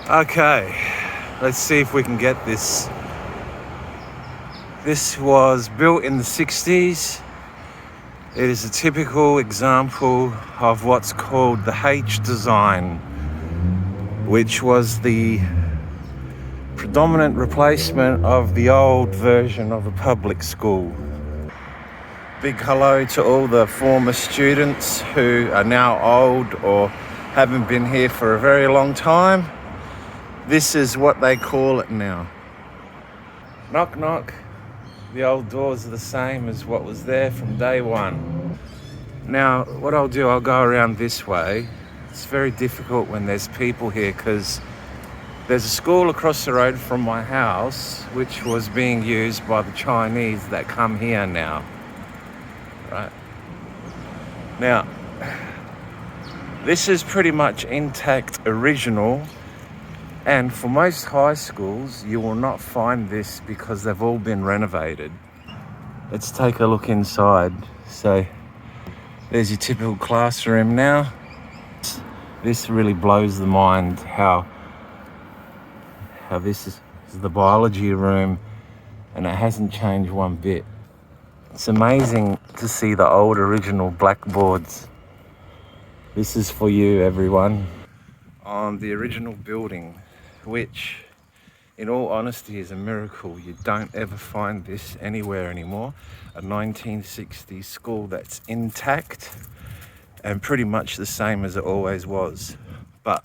Okay, let's see if we can get this. This was built in the 60s. It is a typical example of what's called the H design, which was the predominant replacement of the old version of a public school. Big hello to all the former students who are now old or haven't been here for a very long time. This is what they call it now. Knock knock. The old doors are the same as what was there from day one. Now, what I'll do, I'll go around this way. It's very difficult when there's people here because there's a school across the road from my house which was being used by the Chinese that come here now. Right. Now, this is pretty much intact original, and for most high schools you will not find this because they've all been renovated. Let's take a look inside. So there's your typical classroom now. This really blows the mind how this is the biology room and it hasn't changed one bit. It's amazing to see the old original blackboards. This is for you, everyone. On the original building, which in all honesty is a miracle. You don't ever find this anywhere anymore. A 1960s school that's intact and pretty much the same as it always was. But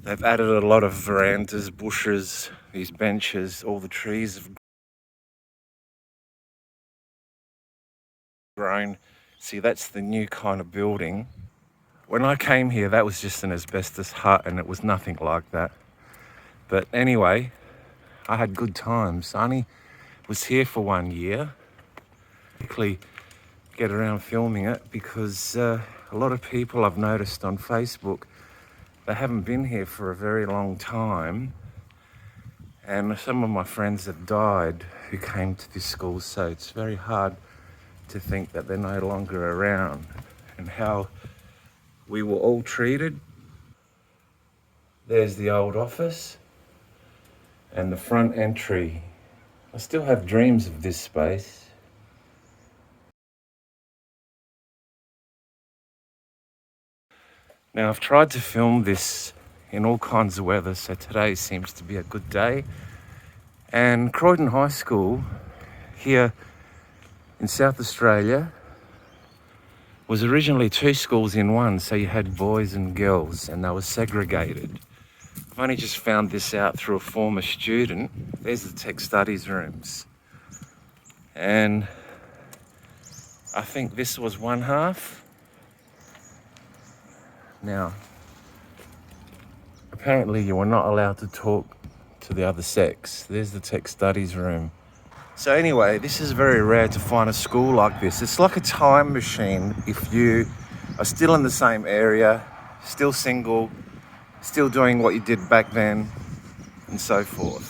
they've added a lot of verandas, bushes, these benches, all the trees have grown. See, that's the new kind of building. When I came here, that was just an asbestos hut and it was nothing like that. But anyway, I had good times. I only was here for 1 year. Quickly get around filming it because a lot of people I've noticed on Facebook, they haven't been here for a very long time. And some of my friends have died who came to this school, so it's very hard to think that they're no longer around and how we were all treated. There's the old office and the front entry. I still have dreams of this space. Now, I've tried to film this in all kinds of weather, so today seems to be a good day. And Croydon High School here in South Australia was originally 2 schools in one, so you had boys and girls and they were segregated. I've only just found this out through a former student. There's the tech studies rooms. And I think this was one half. Now, apparently you were not allowed to talk to the other sex. There's the tech studies room. So anyway, this is very rare to find a school like this. It's like a time machine if you are still in the same area, still single, still doing what you did back then, and so forth.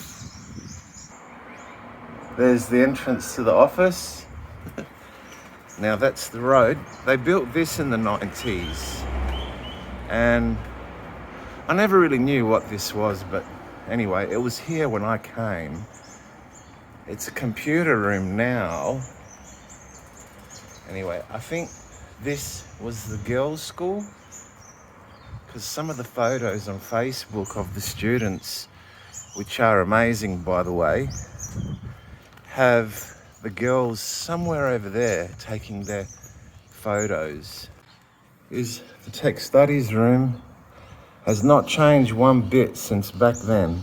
There's the entrance to the office. Now that's the road. They built this in the 90s. And I never really knew what this was, but anyway, it was here when I came. It's a computer room now. Anyway, I think this was the girls' school because some of the photos on Facebook of the students, which are amazing by the way, have the girls somewhere over there taking their photos. Is the tech studies room has not changed one bit since back then.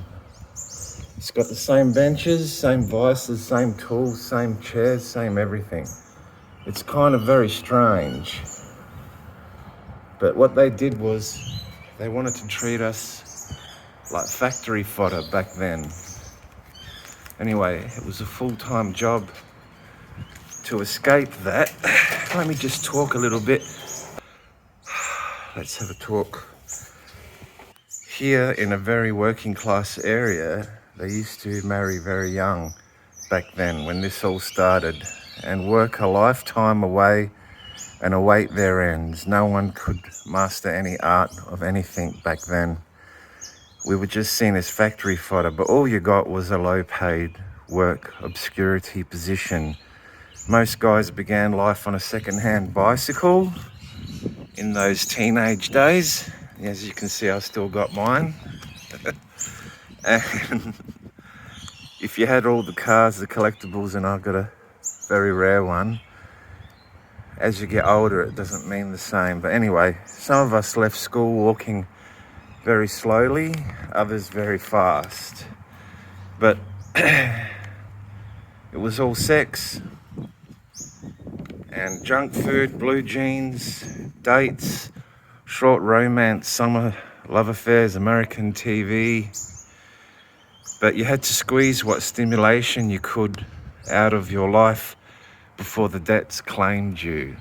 It's got the same benches, same vices, same tools, same chairs, same everything. It's kind of very strange. But what they did was they wanted to treat us like factory fodder back then. Anyway, it was a full-time job to escape that. Let me just talk a little bit. Let's have a talk. Here in a very working class area, they used to marry very young back then when this all started and work a lifetime away and await their ends. No one could master any art of anything back then. we were just seen as factory fodder, but all you got was a low paid work obscurity position. Most guys began life on a second-hand bicycle in those teenage days. As you can see, I still got mine. And if you had all the cars, the collectibles, and I got a very rare one, as you get older, it doesn't mean the same. But anyway, some of us left school walking very slowly, others very fast. But it was all sex and junk food, blue jeans, dates, short romance, summer love affairs, American TV. But you had to squeeze what stimulation you could out of your life before the debts claimed you.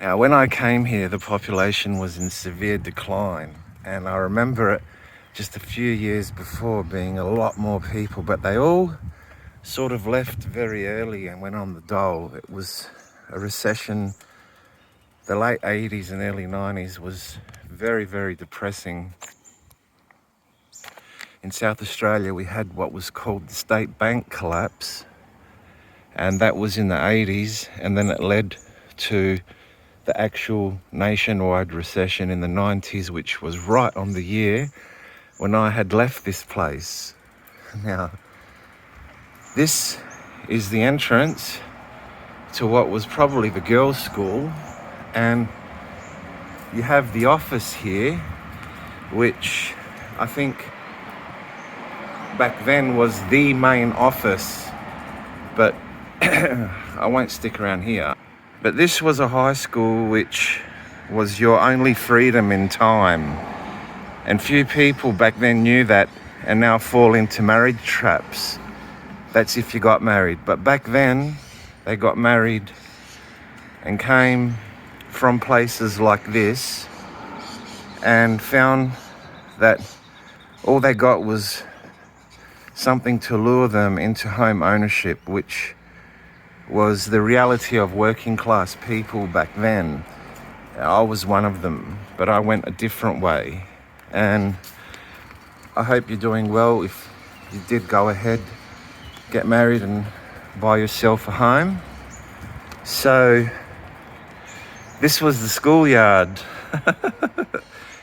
Now, when I came here, the population was in severe decline. And I remember it just a few years before being a lot more people, but they all sort of left very early and went on the dole. It was a recession. The late 80s and early 90s was very, very depressing. In South Australia, we had what was called the state bank collapse, and that was in the 80s, and then it led to the actual nationwide recession in the 90s, which was right on the year when I had left this place. Now, this is the entrance to what was probably the girls' school, and you have the office here, which I think back then was the main office, but I won't stick around here. But this was a high school which was your only freedom in time. And few people back then knew that and now fall into marriage traps. That's if you got married. But back then, they got married and came from places like this and found that all they got was something to lure them into home ownership, which was the reality of working class people back then. I was one of them, but I went a different way. And I hope you're doing well if you did go ahead, get married and buy yourself a home. So this was the schoolyard. It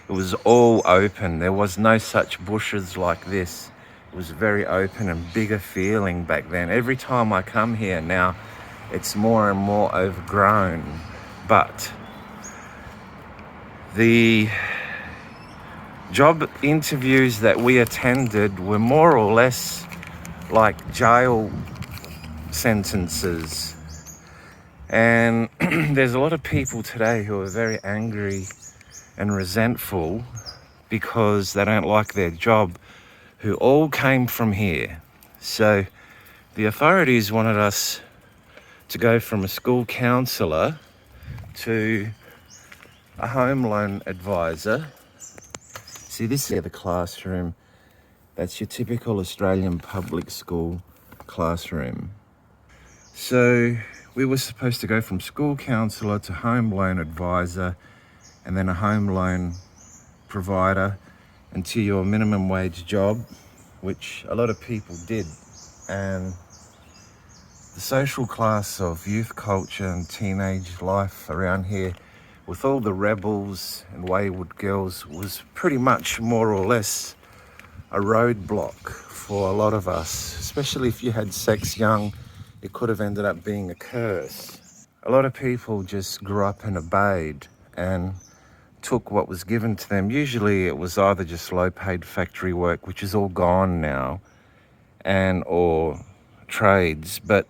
was all open. There was no such bushes like this. It was very open and bigger feeling back then. Every time I come here now, it's more and more overgrown. But the job interviews that we attended were more or less like jail sentences. And there's a lot of people today who are very angry and resentful because they don't like their job, who all came from here. So the authorities wanted us to go from a school counsellor to a home loan advisor. See, this is the classroom. That's your typical Australian public school classroom. So we were supposed to go from school counsellor to home loan advisor and then a home loan provider until your minimum wage job, which a lot of people did. And the social class of youth culture and teenage life around here, with all the rebels and wayward girls, was pretty much more or less a roadblock for a lot of us. Especially if you had sex young, it could have ended up being a curse. A lot of people just grew up and obeyed and took what was given to them. Usually it was either just low-paid factory work, which is all gone now, and or trades. But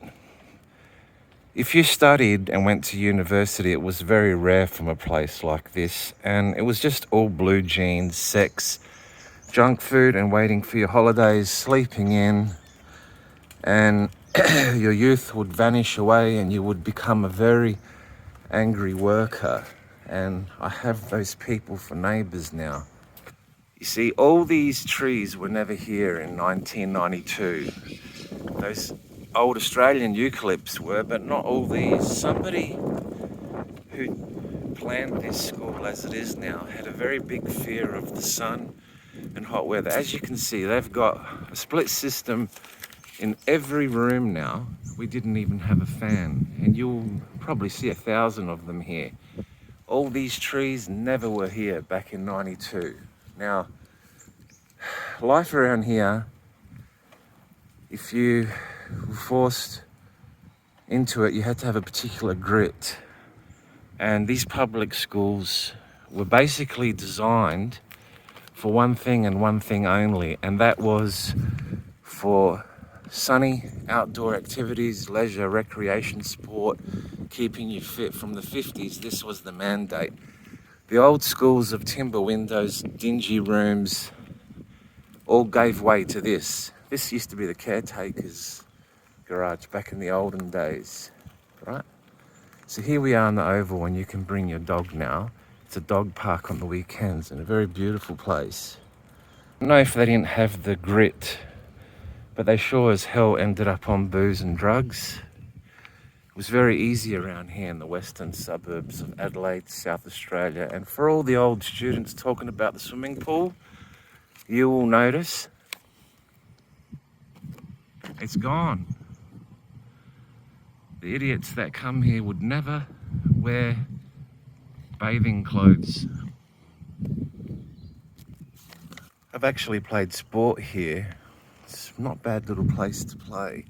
if you studied and went to university, it was very rare from a place like this, and it was just all blue jeans, sex, junk food, and waiting for your holidays, sleeping in, and your youth would vanish away and you would become a very angry worker. And I have those people for neighbours now. You see, all these trees were never here in 1992. Those old Australian eucalypts were, but not all these. Somebody who planned this school as it is now had a very big fear of the sun and hot weather. As you can see, they've got a split system in every room now. We didn't even have a fan, and you'll probably see 1,000 of them here. All these trees never were here back in '92. Now, life around here, if you were forced into it, you had to have a particular grit. And these public schools were basically designed for one thing and one thing only, and that was for sunny outdoor activities, leisure, recreation, sport, keeping you fit. From the 50s, this was the mandate. The old schools of timber windows, dingy rooms, all gave way to this. This used to be the caretaker's garage back in the olden days, right? So here we are in the Oval, and you can bring your dog now. It's a dog park on the weekends and a very beautiful place. I don't know if they didn't have the grit, but they sure as hell ended up on booze and drugs. It was very easy around here in the western suburbs of Adelaide, South Australia. And for all the old students talking about the swimming pool, you will notice it's gone. The idiots that come here would never wear bathing clothes. I've actually played sport here. It's not a bad little place to play,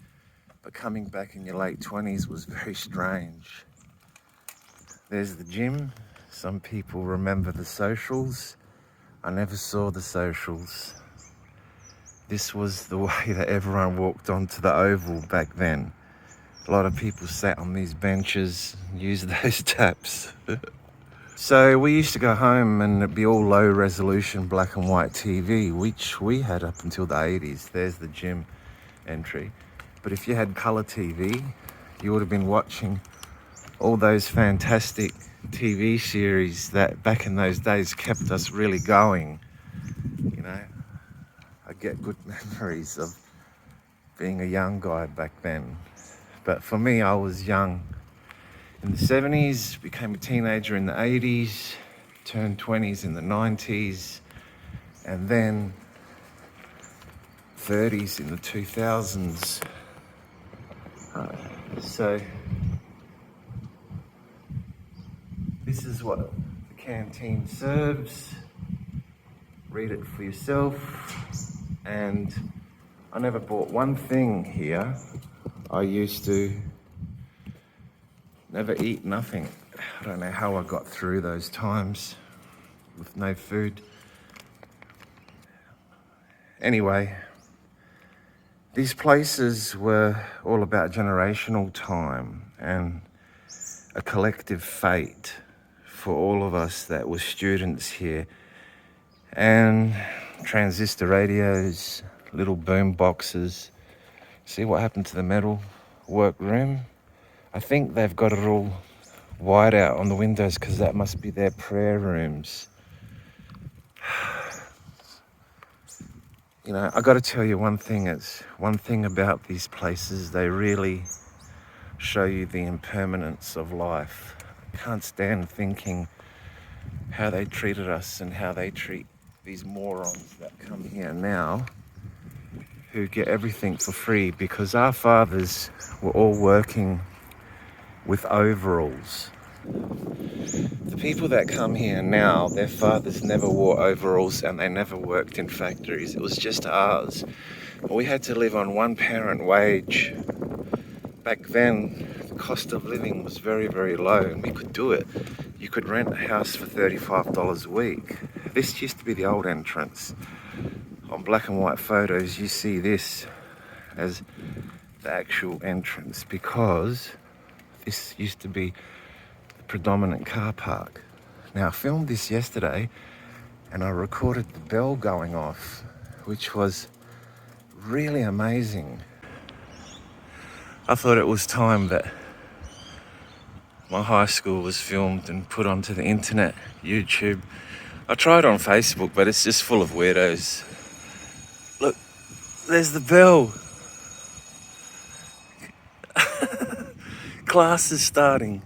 but coming back in your late 20s was very strange. There's the gym. Some people remember the socials. I never saw the socials. This was the way that everyone walked onto the Oval back then. A lot of people sat on these benches, used those taps. So we used to go home and it'd be all low resolution black and white TV, which we had up until the 80s. There's the gym entry. But if you had colour TV, you would have been watching all those fantastic TV series that back in those days kept us really going. You know, I get good memories of being a young guy back then. But for me, I was young in the 70s, became a teenager in the 80s, turned 20s in the 90s, and then 30s in the 2000s. So this is what the canteen serves. Read it for yourself. And I never bought one thing here. I used to never eat nothing. I don't know how I got through those times with no food. Anyway, these places were all about generational time and a collective fate for all of us that were students here. And transistor radios, little boom boxes. See what happened to the metal workroom? I think they've got it all white out on the windows because that must be their prayer rooms. You know, I got to tell you one thing. It's one thing about these places, they really show you the impermanence of life. I can't stand thinking how they treated us and how they treat these morons that come here now who get everything for free, because our fathers were all working with overalls. The people that come here now, their fathers never wore overalls and they never worked in factories. It was just ours. We had to live on one parent wage. Back then, the cost of living was very, very low and we could do it. You could rent a house for $35 a week. This used to be the old entrance. On black and white photos, you see this as the actual entrance because this used to be the predominant car park. Now, I filmed this yesterday and I recorded the bell going off, which was really amazing. I thought it was time that my high school was filmed and put onto the internet, YouTube. I tried on Facebook, but it's just full of weirdos. Look, there's the bell. Class is starting.